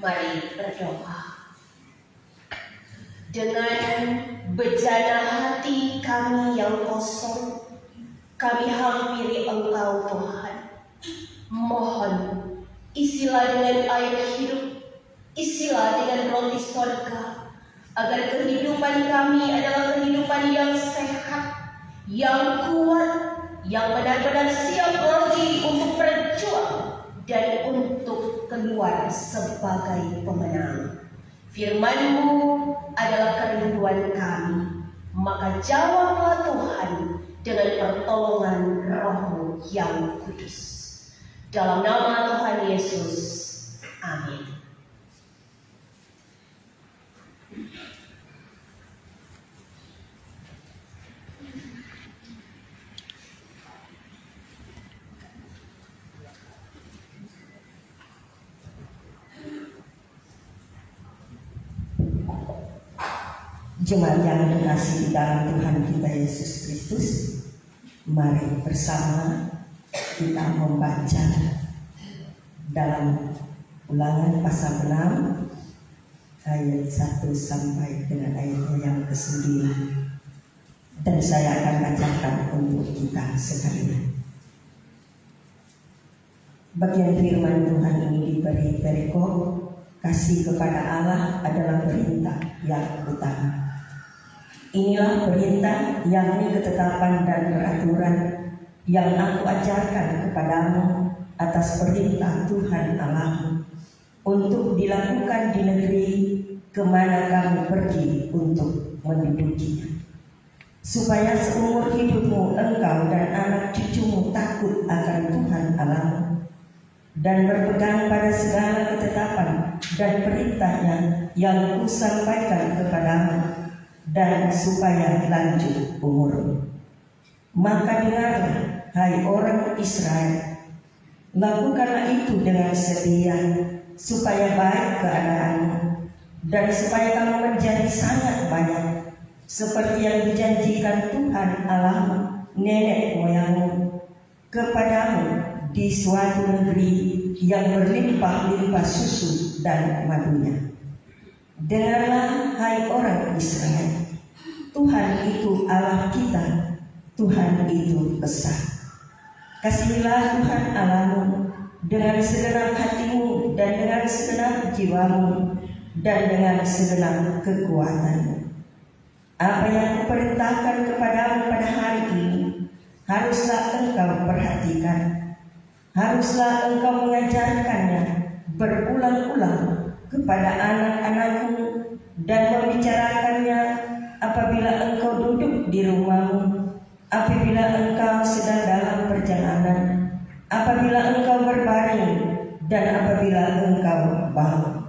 Mari berdoa. Dengan bejana hati kami yang kosong, kami hampiri Engkau Tuhan. Mohon, isilah dengan air hidup, isilah dengan roti surga, agar kehidupan kami adalah kehidupan yang sehat, yang kuat, yang benar-benar siap lagi untuk berjuang dan untuk keluar sebagai pemenang. Firman-Mu adalah kerinduan kami, maka jawablah Tuhan dengan pertolongan Roh-Mu yang kudus. Dalam nama Tuhan Yesus, amin. Jemaat yang dikasihi dalam Tuhan kita Yesus Kristus, mari bersama kita membaca dalam Ulangan pasal 6 ayat 1 sampai dengan ayat yang ke-9, dan saya akan bacakan untuk kita sekalian. Bagian firman Tuhan ini diberi perikop, kasih kepada Allah adalah perintah yang utama. Inilah perintah, yakni ketetapan dan peraturan yang aku ajarkan kepadamu atas perintah Tuhan Allahmu, untuk dilakukan di negeri kemana kamu pergi untuk mendudukinya, supaya seumur hidupmu engkau dan anak cucumu takut akan Tuhan Allahmu, dan berpegang pada segala ketetapan dan perintahnya yang kusampaikan kepadamu, dan supaya lanjut umur. Maka dengarlah, hai orang Israel, lakukanlah itu dengan setia, supaya baik keadaanmu, dan supaya kamu menjadi sangat banyak, seperti yang dijanjikan Tuhan Allahmu nenek moyangmu kepadamu di suatu negeri yang berlimpah-limpah susu dan madunya. Dengarlah, hai orang Israel, Tuhan itu Allah kita, Tuhan itu besar. Kasihilah Tuhan Allahmu dengan segenap hatimu dan dengan segenap jiwamu dan dengan segenap kekuatanmu. Apa yang kuperintahkan kepadamu pada hari ini haruslah engkau perhatikan, haruslah engkau mengajarkannya berulang-ulang kepada anak-anakmu dan membicarakannya apabila engkau duduk di rumahmu, apabila engkau sedang dalam perjalanan, apabila engkau berbaring, dan apabila engkau bangun.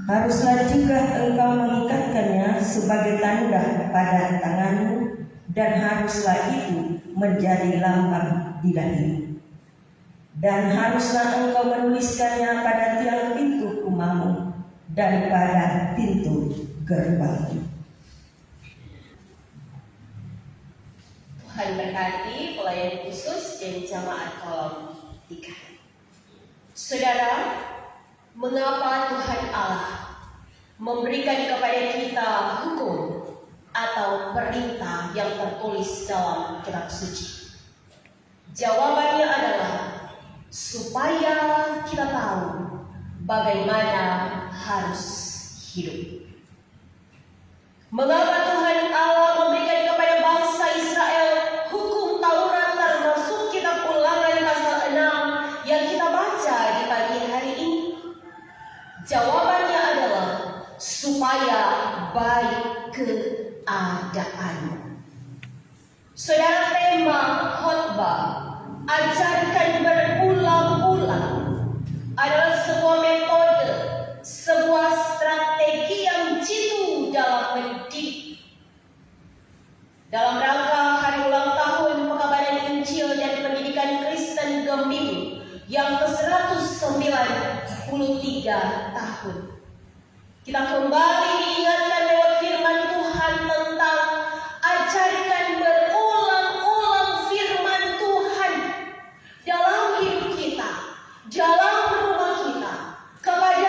Haruslah juga engkau mengikatkannya sebagai tanda pada tanganmu, dan haruslah itu menjadi lambang di dahimu. Dan haruslah engkau menuliskannya pada tiang pintu rumahmu dan pada pintu gerbang. Tuhan berkati pelayan khusus dan jamaat kolom 3. Saudara, mengapa Tuhan Allah memberikan kepada kita hukum atau perintah yang tertulis dalam kitab suci? Jawabannya adalah supaya kita tahu bagaimana harus hidup. Mengapa Tuhan Allah memberikan kepada bangsa Israel hukum Taurat termasuk kitab Ulangan pasal 6 yang kita baca di pagi hari ini? Jawabannya adalah supaya baik keadaanmu. Saudara, tema khotbah ajarkan berulang-ulang adalah sebuah metode, sebuah strategi yang jitu dalam mendidik. Dalam rangka hari ulang tahun pekabaran Injil dan pendidikan Kristen Gemilu yang ke-193 tahun, kita kembali diingatkan lewat firman Tuhan tentang ajarkan berulang-ulang firman Tuhan dalam hidup kita, dalam rumah kita, kepada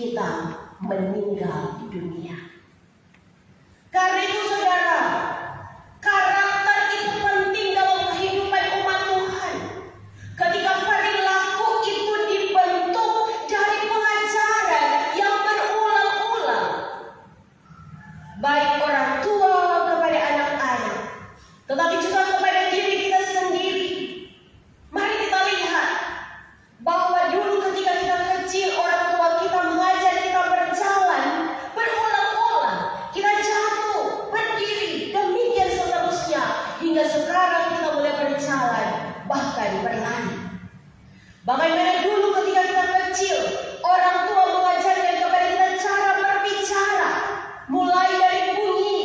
kita meninggal di dunia. Karena itu saudara, karakter itu penting dalam kehidupan umat Tuhan. Ketika perilaku itu dibentuk dari pengajaran yang berulang-ulang, baik orang tua kepada anak-anak, tetapi juga kepada diri kita sendiri. Mari kita lihat bahwa dulu ketika kita kecil, orang tua kita mengajar kita berjalan berulang-ulang. Kita jatuh, berdiri, demikian seterusnya. Hingga sekarang kita mulai berjalan, bahkan berlari. Bagaimana dulu ketika kita kecil, orang tua mengajarkan kepada kita cara berbicara, mulai dari bunyi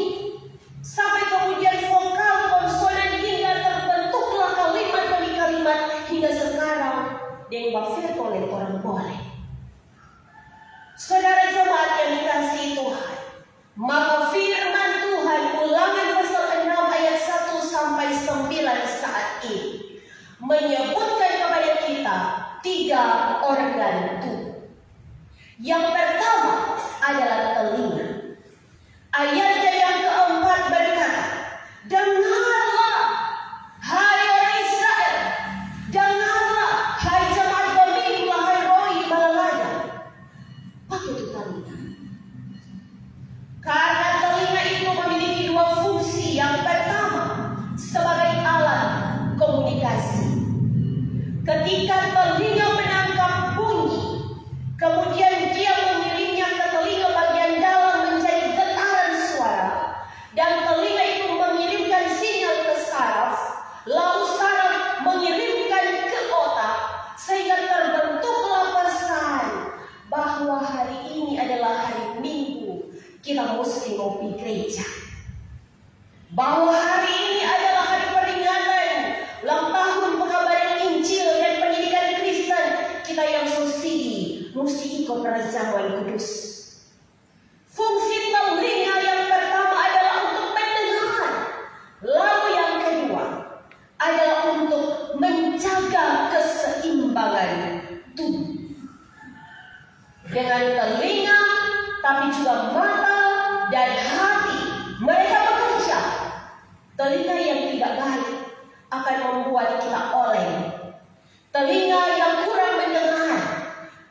sampai kemudian vokal, konsonan, hingga terbentuklah kalimat demi kalimat. Hingga sekarang yang oleh orang boleh. Saudara jemaat yang dikasihi Tuhan, maka firman Tuhan Ulangan pasal 6 ayat 1 sampai 9 saat ini menyebutkan kepada kita 3 organ tubuh. Yang pertama adalah telinga. Ayatnya yang keempat berkata, dengarlah hai orang Israel, dengarlah hai jemaat pemimpinan, hai roi balada. Apa itu telinga? Karena telinga itu memiliki 2 fungsi. Yang pertama, sebagai alat komunikasi. Ketika telinga menangkap bunyi, kemudian dia mengirimnya ke telinga bagian dalam menjadi getaran suara, dan telinga itu mengirimkan sinyal ke saraf, lalu saraf mengirimkan ke otak, sehingga terbentuklah pesan bahwa hari ini adalah hari Minggu, kita mesti mau pergi gereja. Bahwa hari ini adalah hari peringatan ulang tahun pekabaran Injil dan pendidikan Kristen, kita yang subsidi mesti ikut perjamuan kudus. Fungsi telinga yang pertama adalah untuk mendengar, lalu yang kedua adalah untuk menjaga keseimbangan tubuh. Dengan telinga, tapi juga mata dan hati, mereka bekerja. Telinga yang tidak baik akan membuat kita oleng. Telinga yang kurang mendengar,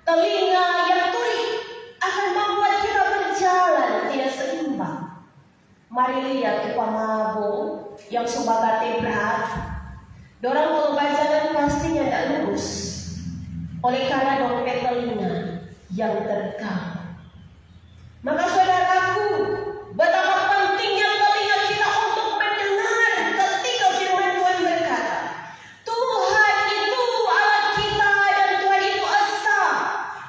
telinga yang tuli akan membuat kita berjalan tidak seimbang. Mari lihat upah mabuk yang sebagai berat. Dorang kalau bacakan pastinya tidak lurus, oleh karena dompet telinga yang terganggu. Maka saudaraku, betapa pentingnya telinga kita untuk mendengar ketika firman Tuhan berkata, Tuhan itu Allah kita dan Tuhan itu esa.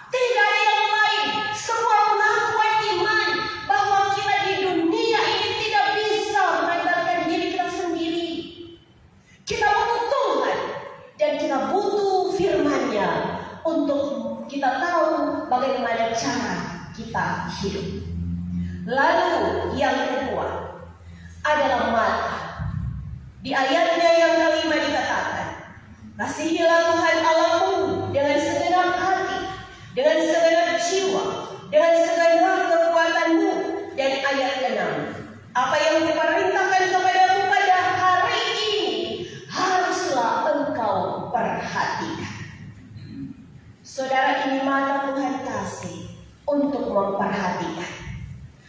Tidak ada yang lain. Sebuah pengakuan iman bahwa kita di dunia ini tidak bisa mengandalkan diri kita sendiri. Kita butuh Tuhan dan kita butuh firman-Nya untuk kita tahu bagaimana cara kita hidup. Lalu yang kedua adalah mata. Di ayatnya yang kelima dikatakan, kasihilah Tuhan Allahmu dengan segenap hati, dengan segenap jiwa, dengan segenap kekuatanmu. Dan ayat 6, apa yang diperintahkan kepadamu pada hari ini haruslah engkau perhatikan. Saudara, ini mata Tuhan kasih untuk memperhatikan.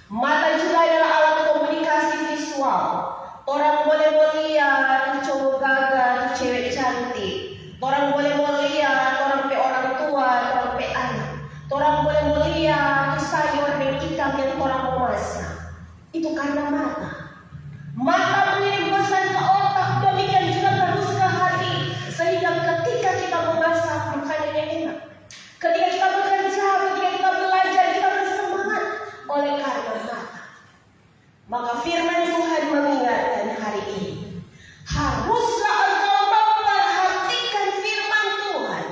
Mata juga adalah alat komunikasi visual. Orang boleh melihat cowok gagah, cewek cantik. Orang boleh melihat orang tua, orang anak. Orang boleh melihat sayur dan ikan yang orang mau masak. Itu karena mata. Mata mengirim pesan ke otak, demikian juga terus ke hati, sehingga ketika kita memasak makanan yang enak, ketika kita bekerja, ketika kita belajar, kita bersemangat oleh karena mata. Maka firman Tuhan mengingatkan hari ini, haruslah engkau memperhatikan firman Tuhan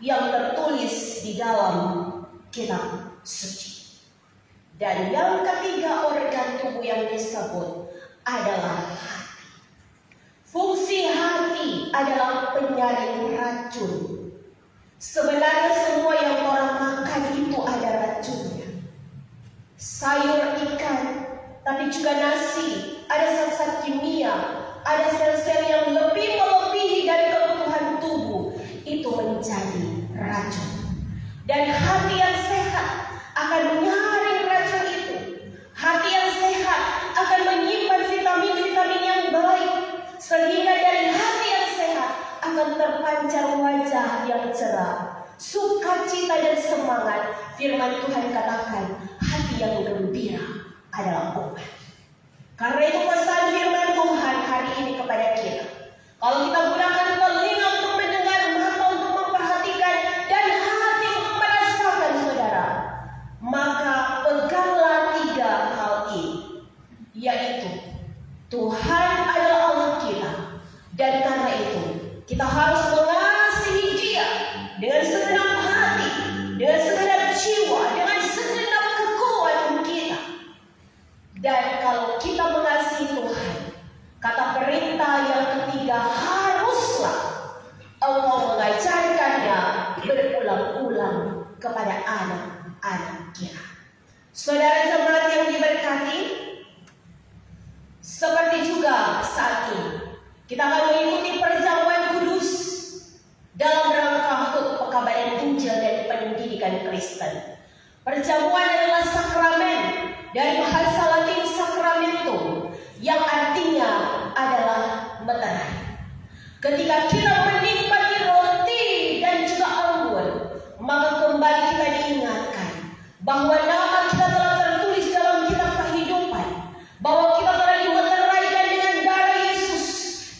yang tertulis di dalam kitab suci. Dan yang ketiga organ tubuh yang disebut adalah hati. Fungsi hati adalah penyaring racun. Sebenarnya semua yang orang makan itu ada racun. sayur, ikan, tapi juga nasi, ada zat-zat kimia, ada sel-sel yang lebih melebihi dari kebutuhan tubuh, itu menjadi racun. Dan hati yang sehat akan menyaring racun itu. Hati yang sehat akan menyimpan vitamin-vitamin yang baik, sehingga dari hati yang sehat akan terpancar wajah yang cerah, sukacita dan semangat. Firman Tuhan katakan, hati yang gembira adalah obat. Karena itu pesan firman Tuhan hari ini kepada kita, kalau kita gunakan telinga untuk mendengar, mata untuk memperhatikan, dan hati untuk merasakan, saudara, maka peganglah 3 hal ini, yaitu Tuhan adalah Allah kita, dan karena itu kita harus mengasihi Dia dengan segenap hati, dengan segenap jiwa, dengan segenap kekuatan kita. Dan kalau kita mengasihi Tuhan, kata perintah yang ketiga, haruslah engkau mengajarkannya berulang-ulang kepada anak-anak kita. Saudara jemaat yang diberkati, seperti juga saat ini kita akan mengikuti perjamuan kudus dalam rangka untuk pekabaran Injil dan pendidikan Kristen. Perjamuan adalah sakramen dari bahasa Latin sacramentum, yang artinya adalah meterai. Ketika kita menikmati roti dan juga anggur, maka kembali kita diingatkan bahwa nama kita telah tertulis dalam kitab kehidupan, bahwa kita telah dimeteraikan dengan darah Yesus,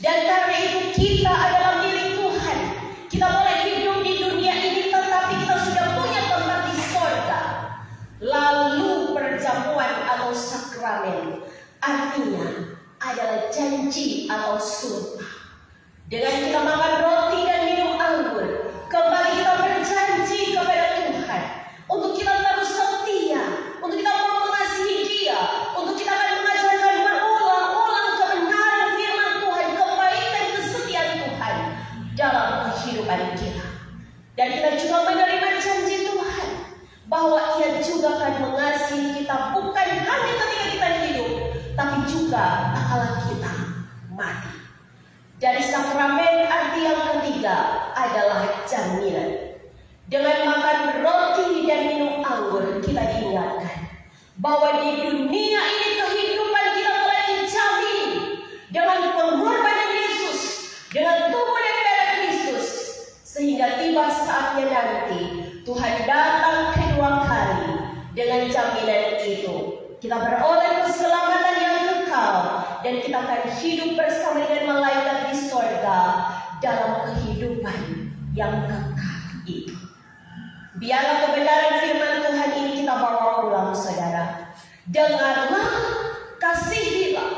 dan karena itu kita adalah milik Tuhan. Kita boleh hidup di dunia ini, tetapi kita sudah punya tempat di sorga. Lalu perjamuan atau sakramen artinya adalah janji atau sumpah. Dengan kita makan roti dan minum anggur, kembali kita berjanji kepada Tuhan untuk kita terus setia, untuk kita mau mengasihi Dia, untuk kita akan mengajarkan berulang-ulang kebenaran firman Tuhan, kebaikan kesetiaan Tuhan dalam kehidupan kita. Dan kita juga menerima janji Tuhan bahwa Ia juga akan mengasihi kita, bukan hanya ketika kita hidup, tapi juga tatkala kita mati. Dari sakramen arti yang ketiga adalah jaminan. Dengan makan roti dan minum anggur, kita diingatkan bahwa di dunia ini kehidupan kita telah dijamin dengan pengorbanan Yesus, dengan tubuh dan darah Kristus, sehingga tiba saatnya nanti Tuhan datang kedua kali. Dengan jaminan itu kita beroleh keselamatan yang kekal, dan kita akan hidup bersama dengan malaikat di sorga dalam kehidupan yang kekal itu. Biarlah kebenaran firman Tuhan ini kita bawa pulang, saudara. Dengarlah, kasihilah,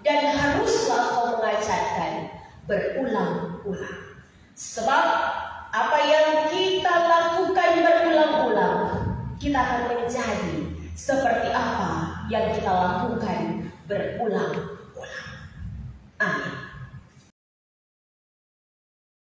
dan haruslah kau mengajarkan berulang-ulang. Sebab apa yang kita lakukan berulang-ulang, kita akan menjadi seperti apa yang kita lakukan berulang-ulang. Amin.